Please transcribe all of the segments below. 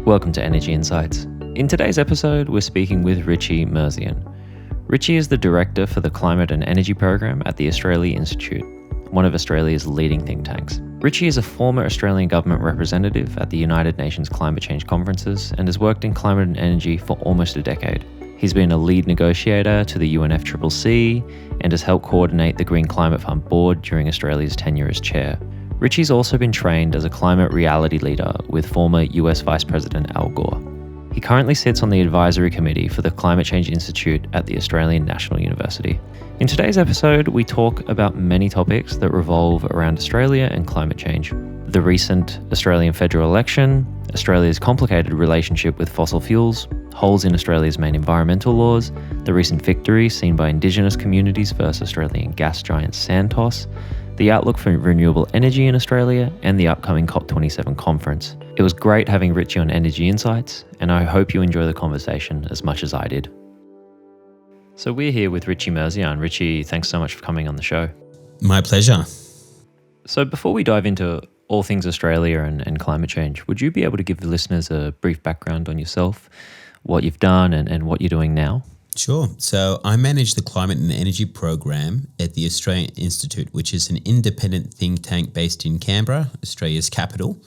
Welcome to Energy Insights. In today's episode, we're speaking with Richie Merzian. Richie is the Director for the Climate and Energy Program at the Australia Institute, one of Australia's leading think tanks. Richie is a former Australian government representative at the United Nations climate change conferences and has worked in climate and energy for almost a decade. He's been a lead negotiator to the UNFCCC and has helped coordinate the Green Climate Fund board during Australia's tenure as chair. Richie's also been trained as a climate reality leader with former US Vice President Al Gore. He currently sits on the advisory committee for the Climate Change Institute at the Australian National University. In today's episode, we talk about many topics that revolve around Australia and climate change. The recent Australian federal election, Australia's complicated relationship with fossil fuels, holes in Australia's main environmental laws, the recent victory seen by indigenous communities versus Australian gas giant Santos, the outlook for renewable energy in Australia, and the upcoming COP27 conference. It was great having Richie on Energy Insights, and I hope you enjoy the conversation as much as I did. So we're here with Richie Merzian. Richie, thanks so much for coming on the show. My pleasure. So before we dive into all things Australia and climate change, would you be able to give the listeners a brief background on yourself, what you've done and what you're doing now? Sure. So I manage the Climate and Energy Program at the Australian Institute, which is an independent think tank based in Canberra, Australia's capital.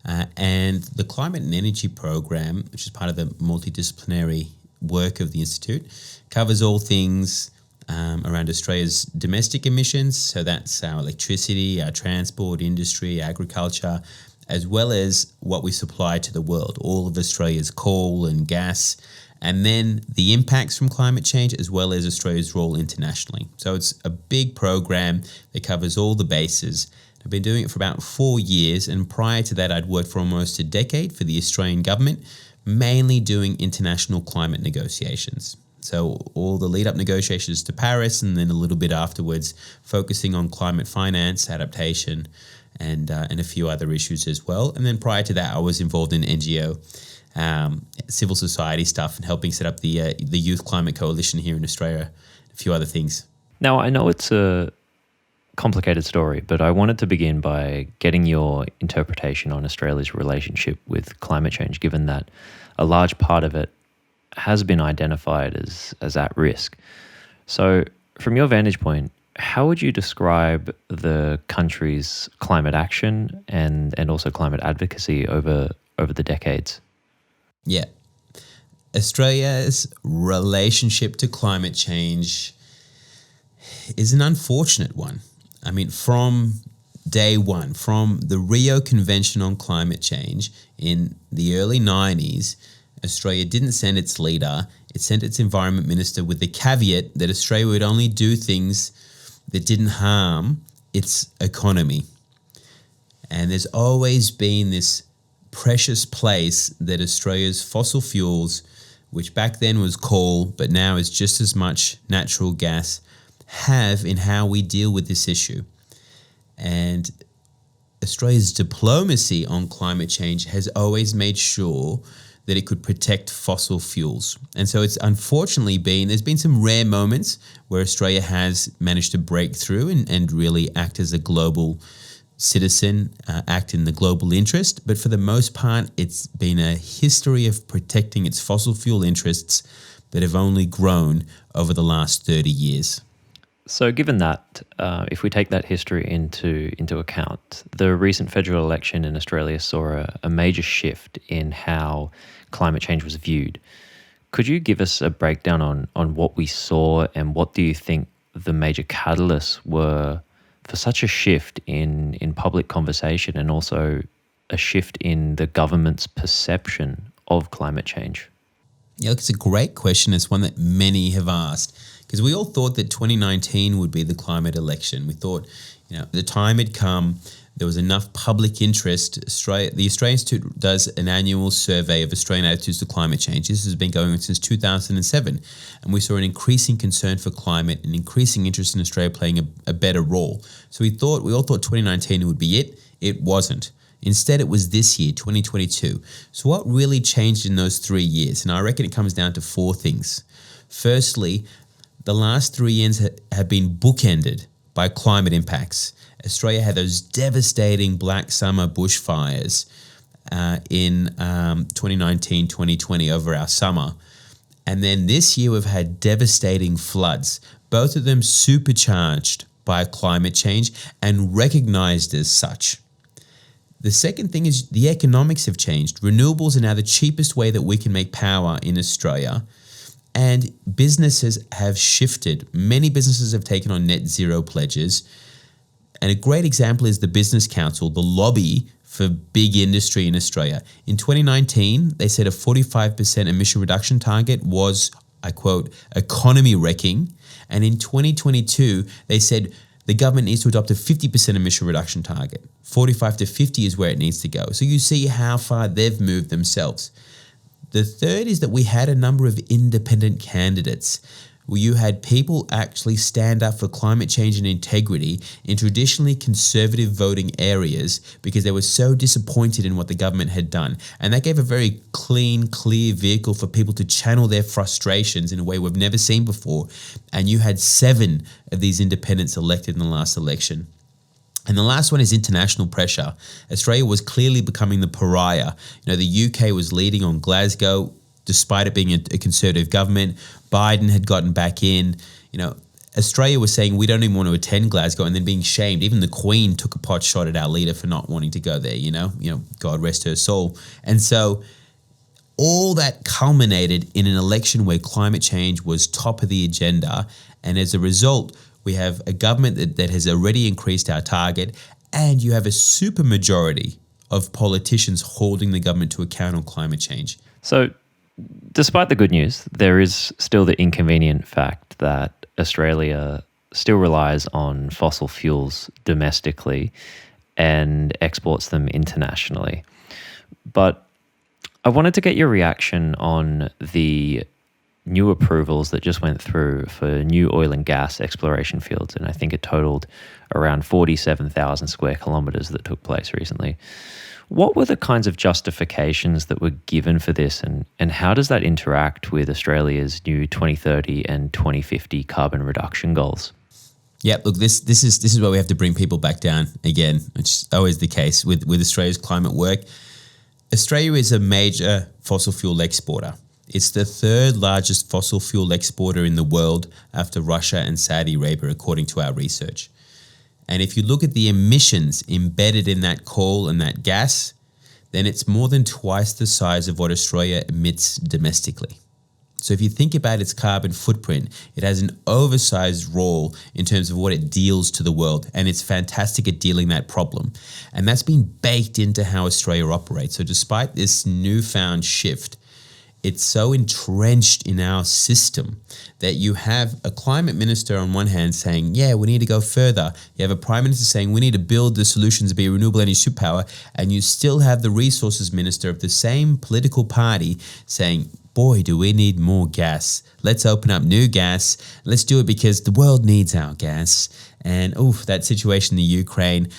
And the Climate and Energy Program, which is part of the multidisciplinary work of the Institute, covers all things around Australia's domestic emissions. So that's our electricity, our transport, industry, agriculture, as well as what we supply to the world, all of Australia's coal and gas, and then the impacts from climate change, as well as Australia's role internationally. So it's a big program that covers all the bases. I've been doing it for about 4 years, and prior to that, I'd worked for almost a decade for the Australian government, mainly doing international climate negotiations. So all the lead-up negotiations to Paris, and then a little bit afterwards, focusing on climate finance, adaptation, and a few other issues as well. And then prior to that, I was involved in NGO, civil society stuff, and helping set up the Youth Climate Coalition here in Australia, a few other things. Now, I know it's a complicated story, but I wanted to begin by getting your interpretation on Australia's relationship with climate change, given that a large part of it has been identified as at risk. So from your vantage point, how would you describe the country's climate action and also climate advocacy over the decades? Yeah. Australia's relationship to climate change is an unfortunate one. I mean, from day one, from the Rio Convention on Climate Change in the early 90s, Australia didn't send its leader. It sent its environment minister with the caveat that Australia would only do things that didn't harm its economy. And there's always been this precious place that Australia's fossil fuels, which back then was coal, but now is just as much natural gas, have in how we deal with this issue. And Australia's diplomacy on climate change has always made sure that it could protect fossil fuels. And so it's unfortunately there's been some rare moments where Australia has managed to break through and really act as a global citizen, act in the global interest. But for the most part, it's been a history of protecting its fossil fuel interests that have only grown over the last 30 years. So given that, if we take that history into account, the recent federal election in Australia saw a major shift in how climate change was viewed. Could you give us a breakdown on what we saw, and what do you think the major catalysts were for such a shift in public conversation, and also a shift in the government's perception of climate change? Yeah, it's a great question. It's one that many have asked, because we all thought that 2019 would be the climate election. We thought, the time had come. There was enough public interest. The Australian Institute does an annual survey of Australian attitudes to climate change. This has been going on since 2007. And we saw an increasing concern for climate, an increasing interest in Australia playing a better role. So we all thought 2019 would be it. It wasn't. Instead, it was this year, 2022. So what really changed in those 3 years? And I reckon it comes down to 4 things. Firstly, the last 3 years have been bookended by climate impacts. Australia had those devastating black summer bushfires in 2019, 2020 over our summer. And then this year we've had devastating floods, both of them supercharged by climate change and recognized as such. The second thing is the economics have changed. Renewables are now the cheapest way that we can make power in Australia. And businesses have shifted. Many businesses have taken on net zero pledges. And a great example is the Business Council, the lobby for big industry in Australia. In 2019, they said a 45% emission reduction target was, I quote, economy wrecking. And in 2022, they said the government needs to adopt a 50% emission reduction target. 45 to 50 is where it needs to go. So you see how far they've moved themselves. The third is that we had a number of independent candidates where you had people actually stand up for climate change and integrity in traditionally conservative voting areas because they were so disappointed in what the government had done. And that gave a very clean, clear vehicle for people to channel their frustrations in a way we've never seen before. And you had 7 of these independents elected in the last election. And the last one is international pressure. Australia was clearly becoming the pariah. The UK was leading on Glasgow, despite it being a conservative government. Biden had gotten back in. Australia was saying we don't even want to attend Glasgow and then being shamed. Even the Queen took a pot shot at our leader for not wanting to go there, God rest her soul. And so all that culminated in an election where climate change was top of the agenda. And as a result, we have a government that has already increased our target, and you have a supermajority of politicians holding the government to account on climate change. So, despite the good news, there is still the inconvenient fact that Australia still relies on fossil fuels domestically and exports them internationally. But I wanted to get your reaction on the new approvals that just went through for new oil and gas exploration fields, and I think it totaled around 47,000 square kilometres that took place recently. What were the kinds of justifications that were given for this, and how does that interact with Australia's new 2030 and 2050 carbon reduction goals? Yeah, look, this is where we have to bring people back down again, which is always the case with Australia's climate work. Australia is a major fossil fuel exporter. It's the 3rd largest fossil fuel exporter in the world after Russia and Saudi Arabia, according to our research. And if you look at the emissions embedded in that coal and that gas, then it's more than twice the size of what Australia emits domestically. So if you think about its carbon footprint, it has an oversized role in terms of what it deals to the world, and it's fantastic at dealing that problem. And that's been baked into how Australia operates. So despite this newfound shift, it's so entrenched in our system that you have a climate minister on one hand saying, yeah, we need to go further. You have a prime minister saying we need to build the solutions to be a renewable energy superpower. And you still have the resources minister of the same political party saying, boy, do we need more gas. Let's open up new gas. Let's do it because the world needs our gas. And that situation in the Ukraine,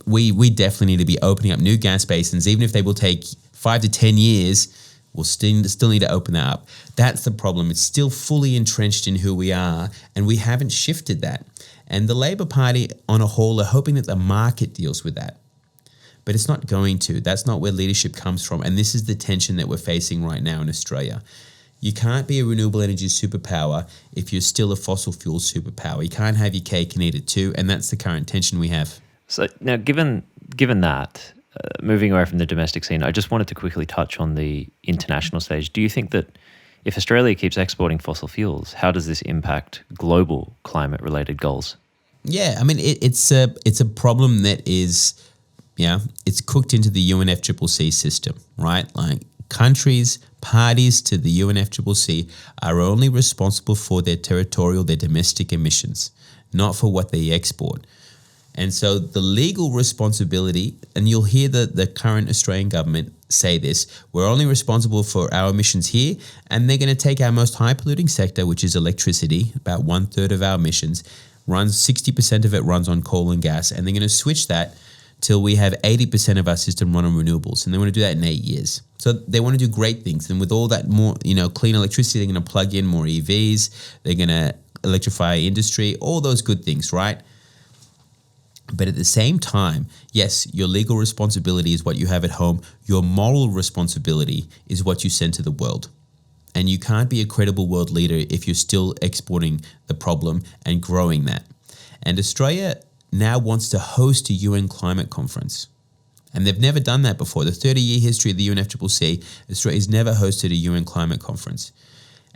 we definitely need to be opening up new gas basins, even if they will take 5 to 10 years. We'll still need to open that up. That's the problem. It's still fully entrenched in who we are, and we haven't shifted that. And the Labor Party on a whole are hoping that the market deals with that. But it's not going to. That's not where leadership comes from. And this is the tension that we're facing right now in Australia. You can't be a renewable energy superpower if you're still a fossil fuel superpower. You can't have your cake and eat it too, and that's the current tension we have. So now, given that, moving away from the domestic scene, I just wanted to quickly touch on the international stage. Do you think that if Australia keeps exporting fossil fuels, how does this impact global climate-related goals? Yeah, I mean, it's a problem that is, it's cooked into the UNFCCC system, right? Like countries, parties to the UNFCCC are only responsible for their domestic emissions, not for what they export. And so the legal responsibility, and you'll hear the current Australian government say this, we're only responsible for our emissions here, and they're going to take our most high polluting sector, which is electricity, about 1/3 of our emissions, 60% of it runs on coal and gas, and they're going to switch that till we have 80% of our system run on renewables. And they want to do that in 8 years. So they want to do great things. And with all that more, clean electricity, they're going to plug in more EVs, they're going to electrify industry, all those good things, right? But at the same time, yes, your legal responsibility is what you have at home. Your moral responsibility is what you send to the world. And you can't be a credible world leader if you're still exporting the problem and growing that. And Australia now wants to host a UN climate conference. And they've never done that before. The 30-year history of the UNFCCC, Australia's never hosted a UN climate conference.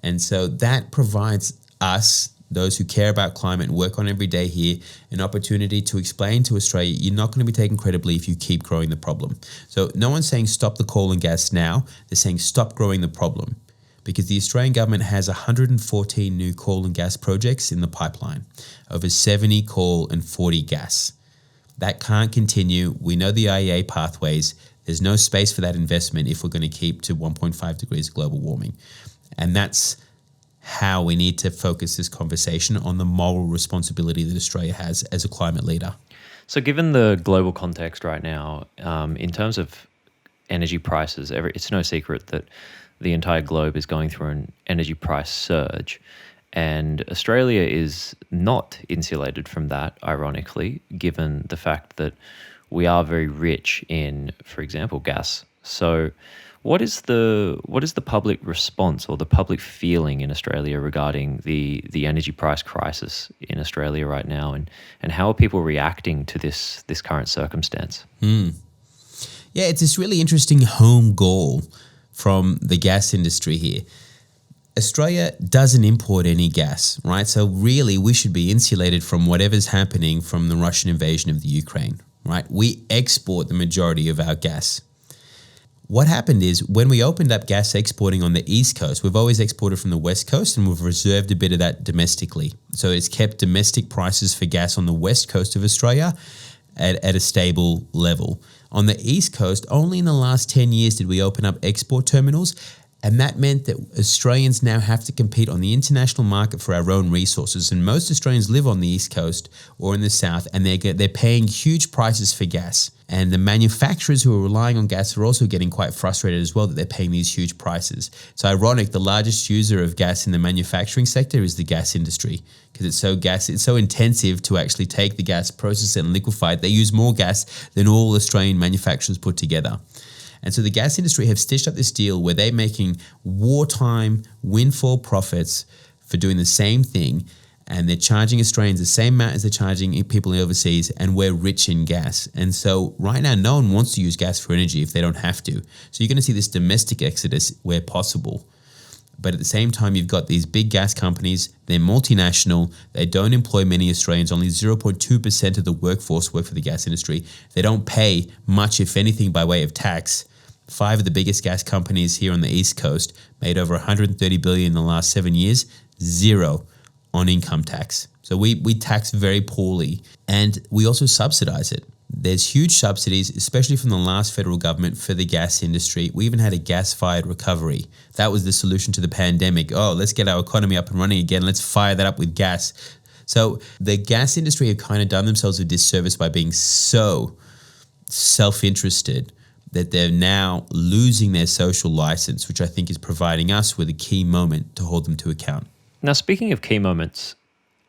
And so that provides us, those who care about climate and work on every day here, an opportunity to explain to Australia, you're not going to be taken credibly if you keep growing the problem. So no one's saying stop the coal and gas now. They're saying stop growing the problem, because the Australian government has 114 new coal and gas projects in the pipeline, over 70 coal and 40 gas. That can't continue. We know the IEA pathways. There's no space for that investment if we're going to keep to 1.5 degrees global warming. And that's how we need to focus this conversation on the moral responsibility that Australia has as a climate leader. So given the global context right now, in terms of energy prices, it's no secret that the entire globe is going through an energy price surge. And Australia is not insulated from that, ironically, given the fact that we are very rich in, for example, gas. So what is the public response or the public feeling in Australia regarding the energy price crisis in Australia right now, and how are people reacting to this current circumstance? Yeah, it's this really interesting home goal from the gas industry here. Australia doesn't import any gas, right? So really, we should be insulated from whatever's happening from the Russian invasion of the Ukraine, right? We export the majority of our gas. What happened is when we opened up gas exporting on the East Coast, we've always exported from the West Coast, and we've reserved a bit of that domestically. So it's kept domestic prices for gas on the West Coast of Australia at a stable level. On the East Coast, only in the last 10 years did we open up export terminals. And that meant that Australians now have to compete on the international market for our own resources. And most Australians live on the East Coast or in the South, and they're paying huge prices for gas. And the manufacturers who are relying on gas are also getting quite frustrated as well that they're paying these huge prices. It's ironic, the largest user of gas in the manufacturing sector is the gas industry, because it's so intensive to actually take the gas, process it, and liquefy it. They use more gas than all Australian manufacturers put together. And so the gas industry have stitched up this deal where they're making wartime windfall profits for doing the same thing. And they're charging Australians the same amount as they're charging people overseas, and we're rich in gas. And so right now, no one wants to use gas for energy if they don't have to. So you're going to see this domestic exodus where possible. But at the same time, you've got these big gas companies. They're multinational. They don't employ many Australians. Only 0.2% of the workforce work for the gas industry. They don't pay much, if anything, by way of tax. 5 of the biggest gas companies here on the East Coast made over $130 billion in the last 7 years, 0 on income tax. So we tax very poorly, and we also subsidize it. There's huge subsidies, especially from the last federal government, for the gas industry. We even had a gas-fired recovery. That was the solution to the pandemic. Oh, let's get our economy up and running again. Let's fire that up with gas. So the gas industry have kind of done themselves a disservice by being so self-interested that they're now losing their social license, which I think is providing us with a key moment to hold them to account. Now, speaking of key moments,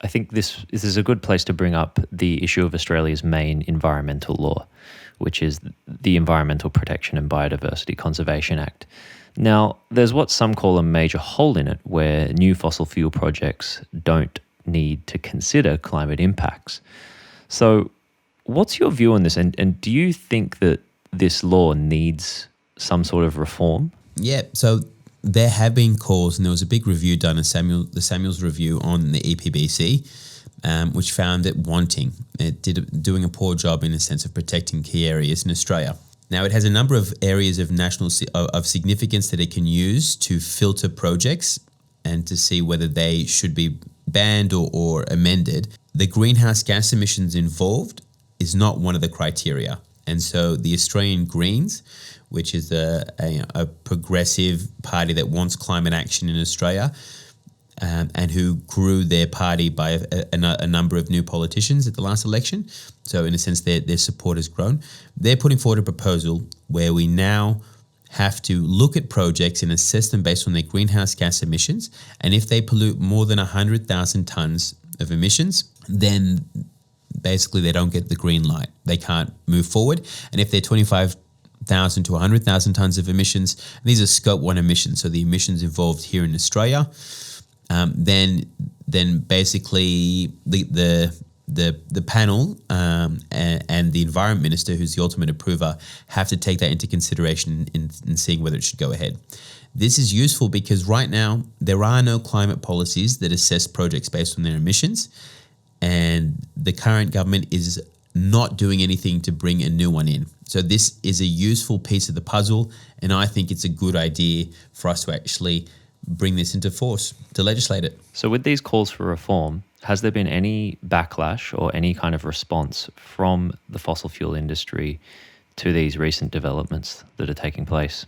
I think this is a good place to bring up the issue of Australia's main environmental law, which is the Environmental Protection and Biodiversity Conservation Act. Now, there's what some call a major hole in it, where new fossil fuel projects don't need to consider climate impacts. So what's your view on this? And do you think that this law needs some sort of reform? Yeah, so there have been calls, and there was a big review done, the Samuels review on the EPBC, which found it wanting. It doing a poor job in a sense of protecting key areas in Australia. Now, it has a number of areas of of significance that it can use to filter projects and to see whether they should be banned or amended. The greenhouse gas emissions involved is not one of the criteria. And so the Australian Greens, which is a progressive party that wants climate action in Australia, and who grew their party by a number of new politicians at the last election. So in a sense, their support has grown. They're putting forward a proposal where we now have to look at projects and assess them based on their greenhouse gas emissions. And if they pollute more than 100,000 tonnes of emissions, then basically they don't get the green light. They can't move forward. And if they're 25,000 to 100,000 tons of emissions, and these are scope 1 emissions, so the emissions involved here in Australia, then basically the panel and the environment minister, who's the ultimate approver, have to take that into consideration in seeing whether it should go ahead. This is useful because right now there are no climate policies that assess projects based on their emissions, and the current government is not doing anything to bring a new one in. So this is a useful piece of the puzzle, and I think it's a good idea for us to actually bring this into force, to legislate it. So with these calls for reform, has there been any backlash or any kind of response from the fossil fuel industry to these recent developments that are taking place?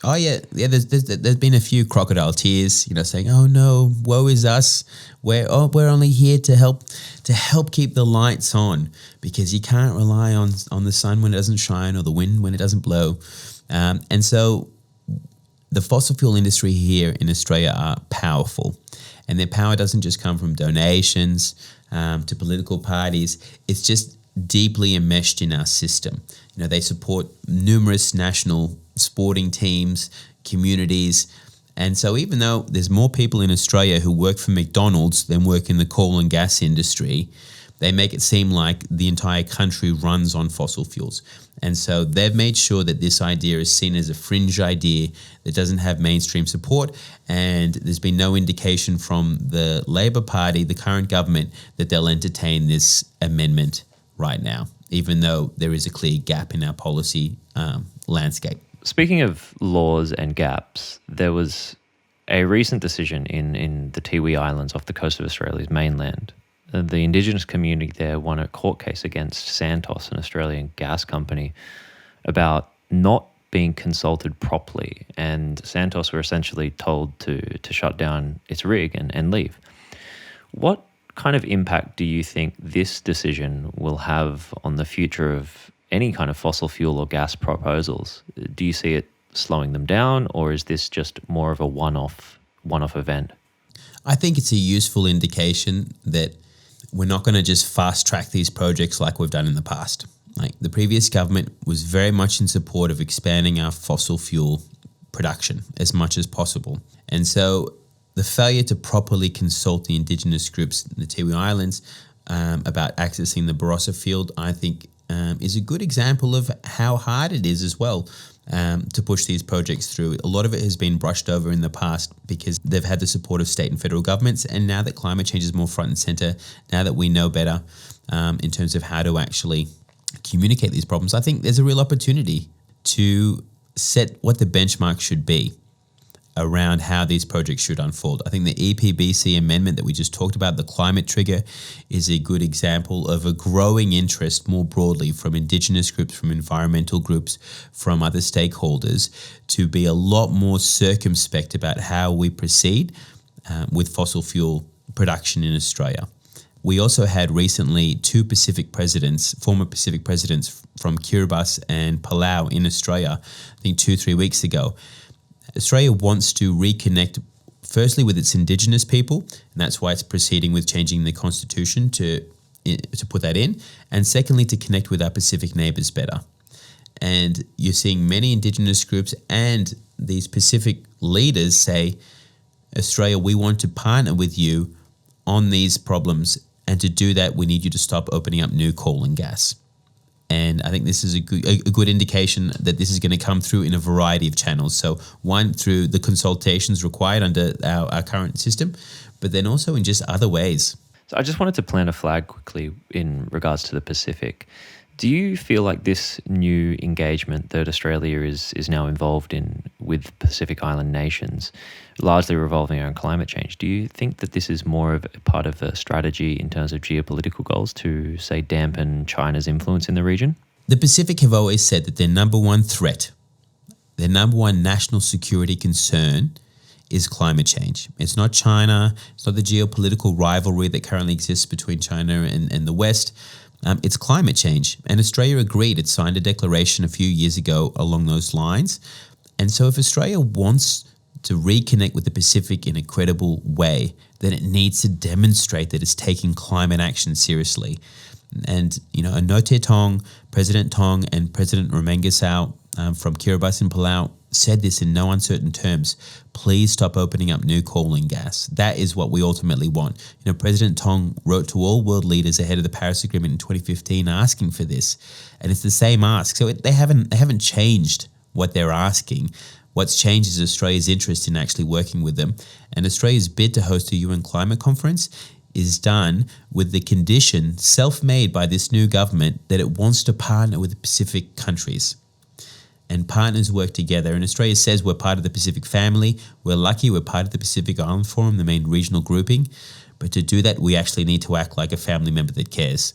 Oh yeah. There's been a few crocodile tears, saying, "Oh no, woe is us. We're only here to help keep the lights on, because you can't rely on the sun when it doesn't shine or the wind when it doesn't blow." And so the fossil fuel industry here in Australia are powerful, and their power doesn't just come from donations to political parties. It's just deeply enmeshed in our system. They support numerous national sporting teams, communities. And so even though there's more people in Australia who work for McDonald's than work in the coal and gas industry, they make it seem like the entire country runs on fossil fuels. And so they've made sure that this idea is seen as a fringe idea that doesn't have mainstream support. And there's been no indication from the Labor Party, the current government, that they'll entertain this amendment right now, even though there is a clear gap in our policy landscape. Speaking of laws and gaps, there was a recent decision in the Tiwi Islands off the coast of Australia's mainland. The indigenous community there won a court case against Santos, an Australian gas company, about not being consulted properly, and Santos were essentially told to shut down its rig and leave. What kind of impact do you think this decision will have on the future of any kind of fossil fuel or gas proposals? Do you see it slowing them down, or is this just more of a one-off event? I think it's a useful indication that we're not going to just fast track these projects like we've done in the past. Like, the previous government was very much in support of expanding our fossil fuel production as much as possible. And so the failure to properly consult the indigenous groups in the Tiwi Islands about accessing the Barossa field, I think, is a good example of how hard it is as well to push these projects through. A lot of it has been brushed over in the past because they've had the support of state and federal governments, and now that climate change is more front and center, now that we know better in terms of how to actually communicate these problems, I think there's a real opportunity to set what the benchmark should be around how these projects should unfold. I think the EPBC amendment that we just talked about, the climate trigger, is a good example of a growing interest more broadly from indigenous groups, from environmental groups, from other stakeholders, to be a lot more circumspect about how we proceed with fossil fuel production in Australia. We also had recently two former Pacific presidents from Kiribati and Palau in Australia, I think 2-3 weeks ago. Australia wants to reconnect firstly with its indigenous people, and that's why it's proceeding with changing the constitution to put that in, and secondly to connect with our Pacific neighbours better. And you're seeing many indigenous groups and these Pacific leaders say, Australia, we want to partner with you on these problems, and to do that we need you to stop opening up new coal and gas. And I think this is a good indication that this is going to come through in a variety of channels. So one, through the consultations required under our current system, but then also in just other ways. So I just wanted to plant a flag quickly in regards to the Pacific. Do you feel like this new engagement that Australia is now involved in with Pacific Island nations, largely revolving around climate change, do you think that this is more of a part of a strategy in terms of geopolitical goals to, say, dampen China's influence in the region? The Pacific have always said that their number one threat, their number one national security concern is climate change. It's not China, it's not the geopolitical rivalry that currently exists between China and the West. It's climate change. And Australia agreed. It signed a declaration a few years ago along those lines. And so if Australia wants to reconnect with the Pacific in a credible way, then it needs to demonstrate that it's taking climate action seriously. And, Anote Tong, President Tong and President Romengesau from Kiribati and Palau said this in no uncertain terms. Please stop opening up new coal and gas. That is what we ultimately want. President Tong wrote to all world leaders ahead of the Paris Agreement in 2015 asking for this. And it's the same ask. So they haven't changed what they're asking. What's changed is Australia's interest in actually working with them. And Australia's bid to host a UN climate conference is done with the condition self-made by this new government that it wants to partner with the Pacific countries. And partners work together. And Australia says we're part of the Pacific family. We're lucky we're part of the Pacific Island Forum, the main regional grouping. But to do that, we actually need to act like a family member that cares,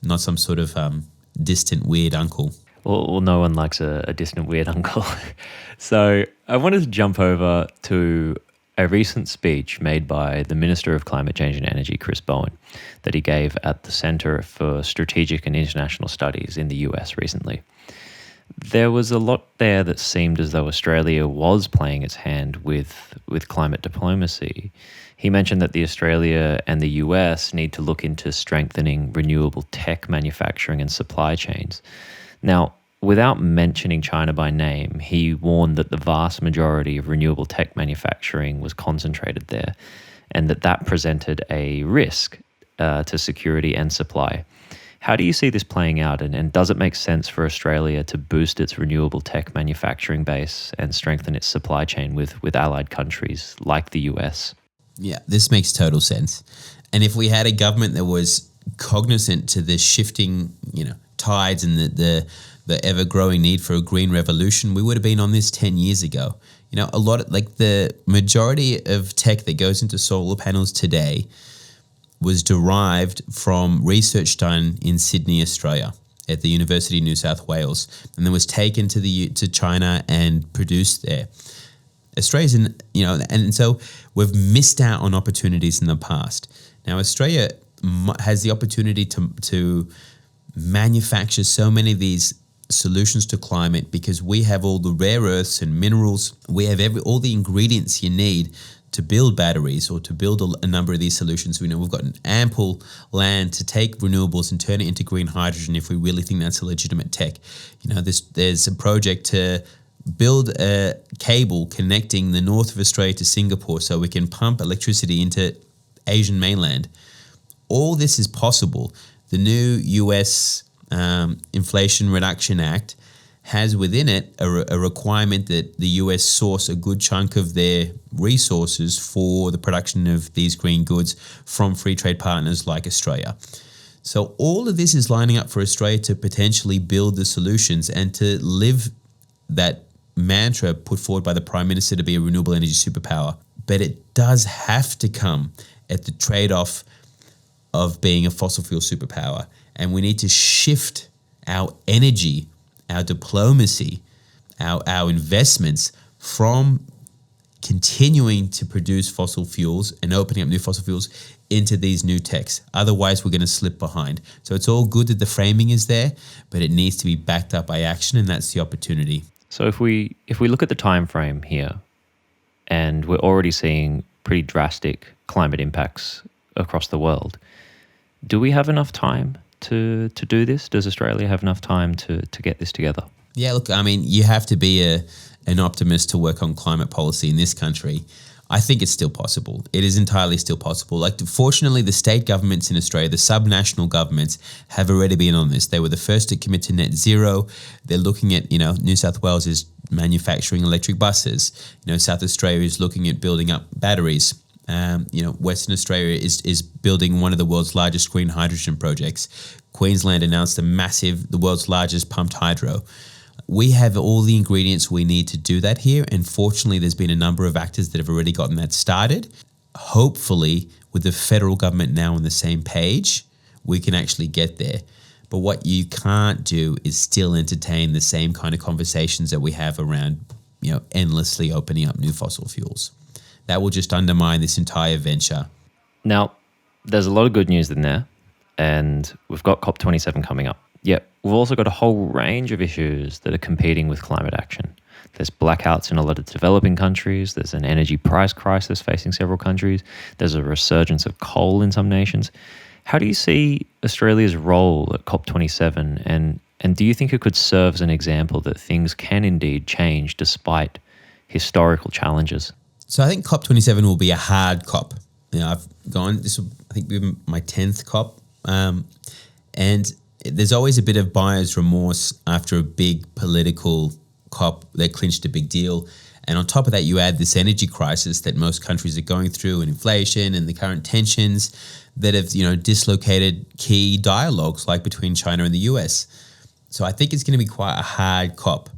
not some sort of distant, weird uncle. Well, no one likes a distant, weird uncle. So I wanted to jump over to a recent speech made by the Minister of Climate Change and Energy, Chris Bowen, that he gave at the Centre for Strategic and International Studies in the US recently. There was a lot there that seemed as though Australia was playing its hand with climate diplomacy. He mentioned that the Australia and the US need to look into strengthening renewable tech manufacturing and supply chains. Now, without mentioning China by name, he warned that the vast majority of renewable tech manufacturing was concentrated there, and that presented a risk to security and supply. How do you see this playing out, and does it make sense for Australia to boost its renewable tech manufacturing base and strengthen its supply chain with allied countries like the US? Yeah, this makes total sense. And if we had a government that was cognizant to the shifting, tides and the ever-growing need for a green revolution, we would have been on this 10 years ago. The majority of tech that goes into solar panels today was derived from research done in Sydney, Australia, at the University of New South Wales, and then was taken to China and produced there. Australia's and so we've missed out on opportunities in the past. Now Australia has the opportunity to manufacture so many of these solutions to climate because we have all the rare earths and minerals. We have all the ingredients you need to build batteries or to build a number of these solutions. We've got an ample land to take renewables and turn it into green hydrogen if we really think that's a legitimate tech. There's a project to build a cable connecting the north of Australia to Singapore so we can pump electricity into Asian mainland. All this is possible. The new US Inflation Reduction Act has within it a requirement that the US source a good chunk of their resources for the production of these green goods from free trade partners like Australia. So all of this is lining up for Australia to potentially build the solutions and to live that mantra put forward by the Prime Minister to be a renewable energy superpower. But it does have to come at the trade-off of being a fossil fuel superpower. And we need to shift our energy, our diplomacy, our investments from continuing to produce fossil fuels and opening up new fossil fuels into these new techs. Otherwise, we're going to slip behind. So it's all good that the framing is there, but it needs to be backed up by action, and that's the opportunity. So if we look at the time frame here, and we're already seeing pretty drastic climate impacts across the world, do we have enough time to do this? Does Australia have enough time to get this together? Yeah, look, you have to be an optimist to work on climate policy in this country. I think it's still possible. It is entirely still possible. Fortunately, the state governments in Australia, the subnational governments, have already been on this. They were the first to commit to net zero. They're looking at, New South Wales is manufacturing electric buses. South Australia is looking at building up batteries. Western Australia is building one of the world's largest green hydrogen projects. Queensland announced the world's largest pumped hydro. We have all the ingredients we need to do that here, and fortunately there's been a number of actors that have already gotten that started. Hopefully, with the federal government now on the same page, we can actually get there. But what you can't do is still entertain the same kind of conversations that we have around, endlessly opening up new fossil fuels. That will just undermine this entire venture. Now, there's a lot of good news in there, and we've got COP27 coming up. Yet, we've also got a whole range of issues that are competing with climate action. There's blackouts in a lot of developing countries. There's an energy price crisis facing several countries. There's a resurgence of coal in some nations. How do you see Australia's role at COP27, and do you think it could serve as an example that things can indeed change despite historical challenges? So I think COP27 will be a hard COP. I've gone, this will, I think, be my 10th COP. And there's always a bit of buyer's remorse after a big political COP that clinched a big deal. And on top of that, you add this energy crisis that most countries are going through, and inflation and the current tensions that have, dislocated key dialogues like between China and the US. So I think it's going to be quite a hard COP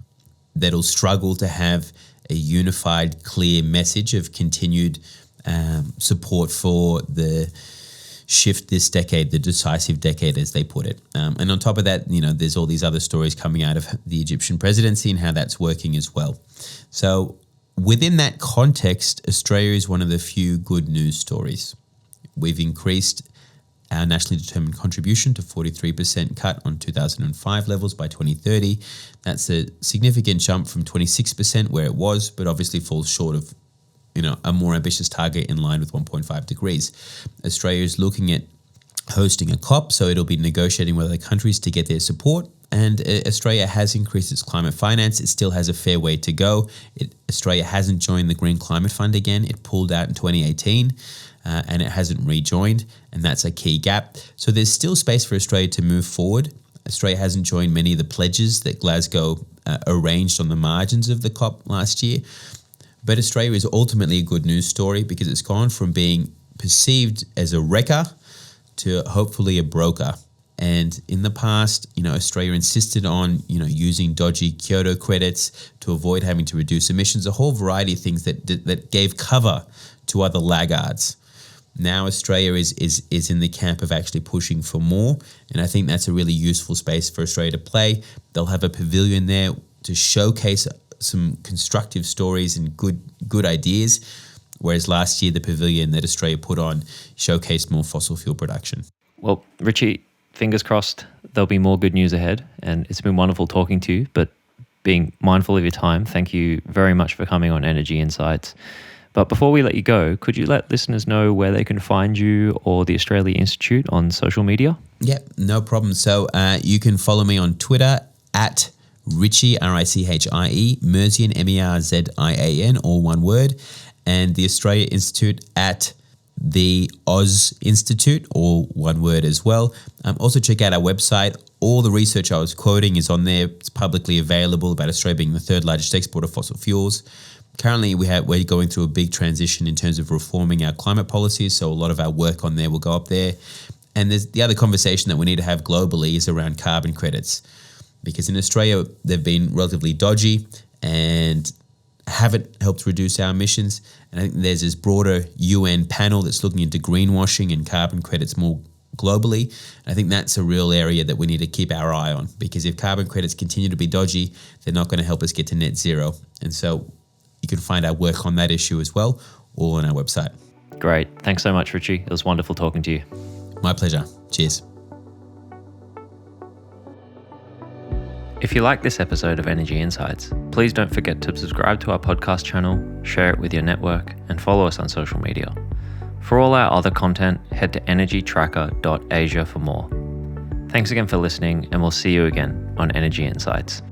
that'll struggle to have a unified, clear message of continued support for the shift this decade, the decisive decade, as they put it. And on top of that, there's all these other stories coming out of the Egyptian presidency and how that's working as well. So within that context, Australia is one of the few good news stories. We've increased our nationally determined contribution to 43% cut on 2005 levels by 2030. That's a significant jump from 26% where it was, but obviously falls short of a more ambitious target in line with 1.5 degrees. Australia is looking at hosting a COP, so it'll be negotiating with other countries to get their support. And Australia has increased its climate finance. It still has a fair way to go. Australia hasn't joined the Green Climate Fund again. It pulled out in 2018 and it hasn't rejoined, and that's a key gap. So there's still space for Australia to move forward. Australia hasn't joined many of the pledges that Glasgow arranged on the margins of the COP last year. But Australia is ultimately a good news story because it's gone from being perceived as a wrecker to hopefully a broker. And in the past, Australia insisted on, using dodgy Kyoto credits to avoid having to reduce emissions, a whole variety of things that gave cover to other laggards. Now Australia is in the camp of actually pushing for more, and I think that's a really useful space for Australia to play. They'll have a pavilion there to showcase some constructive stories and good ideas, whereas last year the pavilion that Australia put on showcased more fossil fuel production. Well, Richie, fingers crossed there'll be more good news ahead, and it's been wonderful talking to you, but being mindful of your time, thank you very much for coming on Energy Insights. But before we let you go, could you let listeners know where they can find you or the Australia Institute on social media? Yep, no problem. So you can follow me on Twitter at Richie, Richie, Merzian, Merzian, all one word, and the Australia Institute at the Oz Institute, all one word as well. Also check out our website. All the research I was quoting is on there. It's publicly available about Australia being the third largest exporter of fossil fuels. Currently, we're going through a big transition in terms of reforming our climate policies, so a lot of our work on there will go up there. And there's the other conversation that we need to have globally is around carbon credits, because in Australia, they've been relatively dodgy and haven't helped reduce our emissions. And I think there's this broader UN panel that's looking into greenwashing and carbon credits more globally. And I think that's a real area that we need to keep our eye on, because if carbon credits continue to be dodgy, they're not going to help us get to net zero. And so you can find our work on that issue as well, all on our website. Great. Thanks so much, Richie. It was wonderful talking to you. My pleasure. Cheers. If you like this episode of Energy Insights, please don't forget to subscribe to our podcast channel, share it with your network, and follow us on social media. For all our other content, head to energytracker.asia for more. Thanks again for listening, and we'll see you again on Energy Insights.